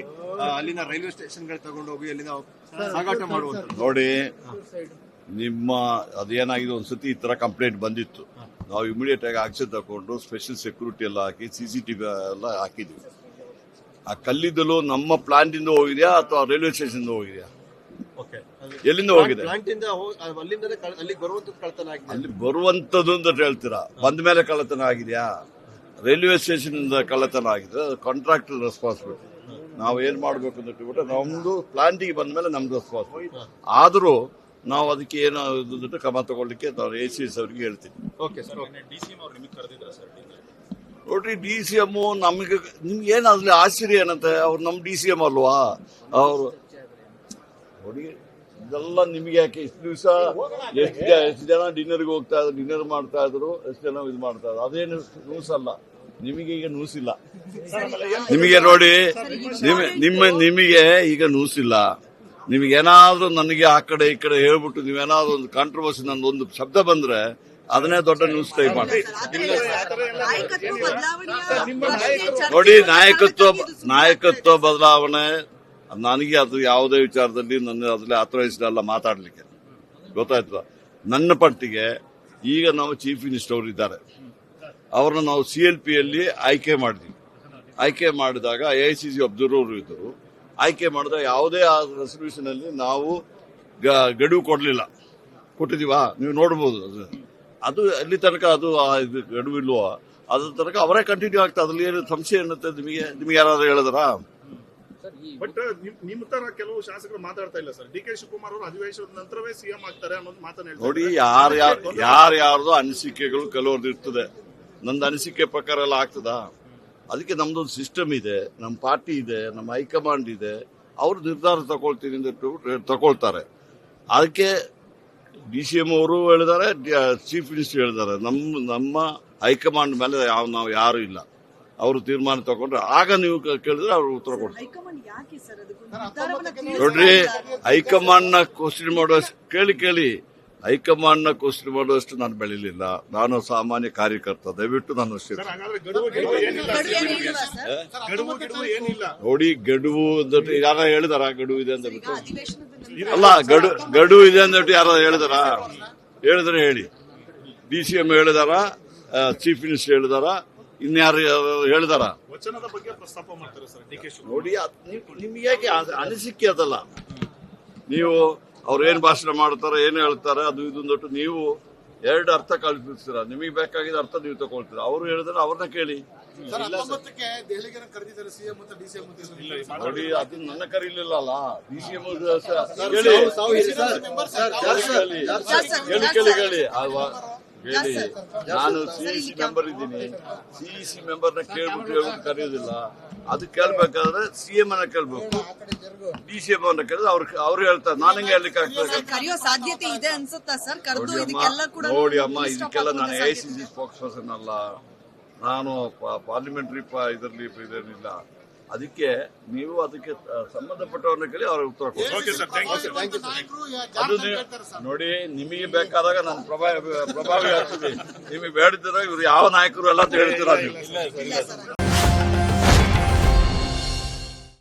ಅಲ್ಲಿ ಅಲ್ಲಿನ ರೈಲ್ವೆ ಸ್ಟೇಷನ್ಗಳು ತಗೊಂಡೋಗಿ ಅಲ್ಲಿನ ಸಾಗಾಟ ಮಾಡುವಂತ ನೋಡಿ. ನಿಮ್ಮ ಅದೇನಾಗಿದೆ ಒಂದ್ಸತಿ ಈ ತರ ಕಂಪ್ಲೇಂಟ್ ಬಂದಿತ್ತು. ನಾವು ಇಮಿಡಿಯೇಟ್ ಆಗಿ ಆಕ್ಷನ್ ತಗೊಂಡು ಸ್ಪೆಷಲ್ ಸೆಕ್ಯೂರಿಟಿ ಎಲ್ಲ ಹಾಕಿ ಸಿಸಿಟಿವಿ ಎಲ್ಲ ಹಾಕಿದ್ವಿ. ಆ ಕಲ್ಲಿದ್ದಲು ನಮ್ಮ ಪ್ಲಾಂಟ್ ಇಂದ ಹೋಗಿದ್ಯಾ ಅಥವಾ ರೈಲ್ವೆ ಸ್ಟೇಷನ್ ಹೋಗಿದ್ಯಾ? ಎಲ್ಲಿಂದ ಹೋಗಿದೆ? ಅಲ್ಲಿ ಬರುವಂತದ್ದು ಅಂತ ಹೇಳ್ತೀರಾ. ಬಂದ ಮೇಲೆ ಕಳ್ಳತನ ಆಗಿದೆಯಾ? ರೈಲ್ವೆ ಸ್ಟೇಷನ್ ಇಂದ ಕಳ್ಳತನ ಆಗಿದೆ, ಕಾಂಟ್ರಾಕ್ಟರ್ ರೆಸ್ಪಾನ್ಸಿಬಿಲಿಟಿ. ನಾವು ಏನ್ ಮಾಡ್ಬೇಕು ಅಂತ ಹೇಳ್ಬಿಟ್ಟು ನಮ್ದು ಪ್ಲಾಂಟಿಗೆ ಬಂದ ಮೇಲೆ ನಮ್ದು ರೆಸ್ಪಾನ್ಸಿಬಿಲಿಟಿ. ಆದ್ರೂ ನಾವು ಅದಕ್ಕೆ ಏನೋ ಕ್ರಮ ತಗೊಳ್ಳಿಕ್ಕೆ ACS ಅವರಿಗೆ ಹೇಳ್ತೀನಿ. ನೋಡ್ರಿ, DCM ನಮ್ಗೆ ನಿಮ್ಗೆ ಏನಾದ್ಲಿ ಆಶ್ಚರ್ಯ ಏನಂತೆ? ಅವ್ರು ನಮ್ DCM ಅಲ್ವಾ? ಅವ್ರು ನೋಡಿ, ಇದೆಲ್ಲ ನಿಮ್ಗೆ ಯಾಕೆ? ಇಷ್ಟು ದಿವಸ ಎಷ್ಟು ಜನ ಡಿನ್ನರ್ಗೆ ಹೋಗ್ತಾ ಇದ್ರು, ಡಿನ್ನರ್ ಮಾಡ್ತಾ ಇದ್ರು, ಎಷ್ಟು ಜನ ಇದು ಮಾಡ್ತಾ ಇದ್ರು. ಅದೇನು ನ್ಯೂಸ್ ಅಲ್ಲ. ನಿಮಗೆ ಈಗ ನ್ಯೂಸ್ ಇಲ್ಲ. ನಿಮಗೆ ನೋಡಿ, ನಿಮಗೆ ಈಗ ನ್ಯೂಸ್ ಇಲ್ಲ. ನಿಮಗೇನಾದ್ರೂ ನನಗೆ ಆ ಕಡೆ ಈ ಕಡೆ ಹೇಳ್ಬಿಟ್ಟು ನೀವೇನಾದ್ರೂ ಒಂದು ಕಾಂಟ್ರವರ್ಸಿ ನಂದೊಂದು ಶಬ್ದ ಬಂದ್ರೆ ಅದನ್ನೇ ದೊಡ್ಡ ನ್ಯೂಸ್ ಟೈಪ್ ಮಾಡಿ. ನೋಡಿ, ನಾಯಕತ್ವ ಬದಲಾವಣೆ ನನಗೆ ಅದು ಯಾವುದೇ ವಿಚಾರದಲ್ಲಿ ನನ್ನ ಅದ್ರಲ್ಲಿ ಆಥರೈಸ್ಡ್ ಮಾತಾಡ್ಲಿಕ್ಕೆ, ಗೊತ್ತಾಯ್ತು. ನನ್ನ ಪಟ್ಟಿಗೆ ಈಗ ನಾವು ಚೀಫ್ ಮಿನಿಸ್ಟರ್ ಅವರು ಇದ್ದಾರೆ, ಅವ್ರನ್ನ ನಾವು CLP ಯಲ್ಲಿ ಆಯ್ಕೆ ಮಾಡಿದ್ವಿ. ಆಯ್ಕೆ ಮಾಡಿದಾಗ AICC ಅಬ್ಸರ್ವರ್ ಇದ್ದರು. ಆಯ್ಕೆ ಮಾಡಿದಾಗ ಯಾವುದೇ ರೆಸಲ್ಯೂಷನ್ ಅಲ್ಲಿ ನಾವು ಗಡುವು ಕೊಟ್ಟಿದೀವಾ? ನೀವು ನೋಡಬಹುದು. ಅದು ಅಲ್ಲಿ ತನಕ ಅದು ಗಡುವು ಇಲ್ವೋ ಅದ್ರ ತನಕ ಅವರೇ ಕಂಟಿನ್ಯೂ ಆಗ್ತಾ. ಅದ್ರಲ್ಲಿ ಏನು ಸಂಶಯ ಏನಂತೆ ನಿಮಗೆ ಯಾರಾದ್ರೂ ಹೇಳಿದ್ರ? ಬಟ್ ನಿಮ್ಮ ತರ ಕೆಲವು ಶಾಸಕರು ಮಾತಾಡ್ತಾ ಇಲ್ಲ ಸರ್. DK ಶಿವಕುಮಾರ್ ಅವರು ಅಧಿವೇಶನದ ನಂತರವೇ CM ಆಗ್ತಾರೆ ಅನ್ನೋದು ಮಾತನ್ನ ಹೇಳ್ತಾರೆ. ನೋಡಿ, ಯಾರ್ಯಾರ್ದು ಅನಿಸಿಕೆಗಳು ಕೆಲವ್ರದ್ದು ಇರ್ತದೆ. ನಂದು ಅನಿಸಿಕೆ ಪ್ರಕಾರ ಎಲ್ಲ ಆಗ್ತದಾ? ಅದಕ್ಕೆ ನಮ್ದೊಂದು ಸಿಸ್ಟಮ್ ಇದೆ, ನಮ್ಮ ಪಾರ್ಟಿ ಇದೆ, ನಮ್ಮ ಹೈಕಮಾಂಡ್ ಇದೆ. ಅವ್ರು ನಿರ್ಧಾರ ತಗೊಳ್ತೀನಿ ಅಂತ ತಗೊಳ್ತಾರೆ. ಅದಕ್ಕೆ DCM ಅವರು ಹೇಳಿದ್ದಾರೆ, ಚೀಫ್ ಮಿನಿಸ್ಟರ್ ಹೇಳಿದ್ದಾರೆ. ನಮ್ಮ ಹೈಕಮಾಂಡ್ ಮೇಲೆ ನಾವು ಯಾರು ಇಲ್ಲ. ಅವರು ತೀರ್ಮಾನ ತಗೊಂಡ್ರೆ ಆಗ ನೀವು ಕೇಳಿದ್ರೆ ಅವ್ರು ಉತ್ತರ ಕೊಡ್ತಾರೆ. ನೋಡ್ರಿ, ಹೈಕಮಾಂಡ್ ನ ಕ್ವಶನ್ ಮಾಡುವಷ್ಟು ಕೇಳಿ ಹೈಕಮಾಂಡ್ ನ ಕ್ವಶನ್ ಮಾಡುವಷ್ಟು ನಾನು ಬೆಳಿಲಿಲ್ಲ. ನಾನು ಸಾಮಾನ್ಯ ಕಾರ್ಯಕರ್ತ. ದಯವಿಟ್ಟು ನಾನು ನೋಡಿ, ಗಡುವು ಯಾರ ಹೇಳಿದಾರ ಗಡುವು ಇದೆ ಅಂತ ಬಿಟ್ಟು? ಅಲ್ಲ, ಗಡುವು ಇದೆ ಅಂದ್ಬಿಟ್ಟು ಯಾರ ಹೇಳಿದಾರ? ಹೇಳಿದ್ರೆ ಹೇಳಿ. DCM ಹೇಳಿದಾರ, ಚೀಫ್ ಮಿನಿಸ್ಟರ್ ಹೇಳಿದಾರ, ಇನ್ಯಾರು ಹೇಳಿದಾರ? ನೋಡಿ, ನಿಮ್ಗೆ ಯಾಕೆ ಅನಿಸಿಕೆ ಅದಲ್ಲ. ನೀವು ಅವ್ರು ಏನ್ ಭಾಷಣ ಮಾಡ್ತಾರೆ, ಏನ್ ಹೇಳ್ತಾರೆ, ಅದು ಇದೊಂದೊಟ್ಟು ನೀವು ಎರಡು ಅರ್ಥ ಕಲ್ಪಿಸ್ತೀರ. ನಿಮಗೆ ಬೇಕಾಗಿದ್ದ ಅರ್ಥ ನೀವು ತಗೊಳ್ತೀರ. ಅವ್ರು ಹೇಳಿದ್ರೆ ಅವ್ರನ್ನ ಕೇಳಿ. ನೋಡಿ, ಅದು ನನ್ನ ಕರೀಲಿಲ್ಲ ಅಲ್ಲ. DCM ಕೇಳಿ ಅಲ್ವಾ? ಹೇಳಿ. ನಾನು CEC ಮೆಂಬರ್ ಇದ್ದೀನಿ. CEC ಮೆಂಬರ್ನ ಕೇಳ್ಬಿಟ್ಟು ಕರೆಯೋದಿಲ್ಲ. ಅದು ಕೇಳ್ಬೇಕಾದ್ರೆ CM ಅನ್ನ ಕೇಳ್ಬೇಕು. DCM ಅನ್ನ ಕೇಳಿದ್ರೆ ಅವ್ರು ಹೇಳ್ತಾರೆ. ನಾನು ಹೆಂಗೆ ಹೇಳಲಿಕ್ಕೆ ಆಗ್ತದೆ? ನೋಡಿ ಅಮ್ಮ, ಇದಕ್ಕೆಲ್ಲ ನಾನು AICC ಸ್ಪೋಕ್ಸ್ ಪರ್ಸನ್ ಅಲ್ಲ. ನಾನು ಪಾರ್ಲಿಮೆಂಟರಿ ಇದೇನಿಲ್ಲ. ಅದಕ್ಕೆ ನೀವು ಅದಕ್ಕೆ ಸಂಬಂಧಪಟ್ಟವ್ರನ್ನ ಕೇಳಿ ಅವ್ರ ಉತ್ತರ ಕೊಡ್ತಾರೆ. ಅದು ನೋಡಿ, ನಿಮಗೆ ಬೇಕಾದಾಗ ನಾನು ಪ್ರಭಾವಿ ಆಗ್ತದೆ. ನಿಮಗೆ ಬೇಡದಿರೋ ಇವ್ರು ಯಾವ ನಾಯಕರು ಎಲ್ಲ ಅಂತ ಹೇಳ್ತೀರಾ ನೀವು?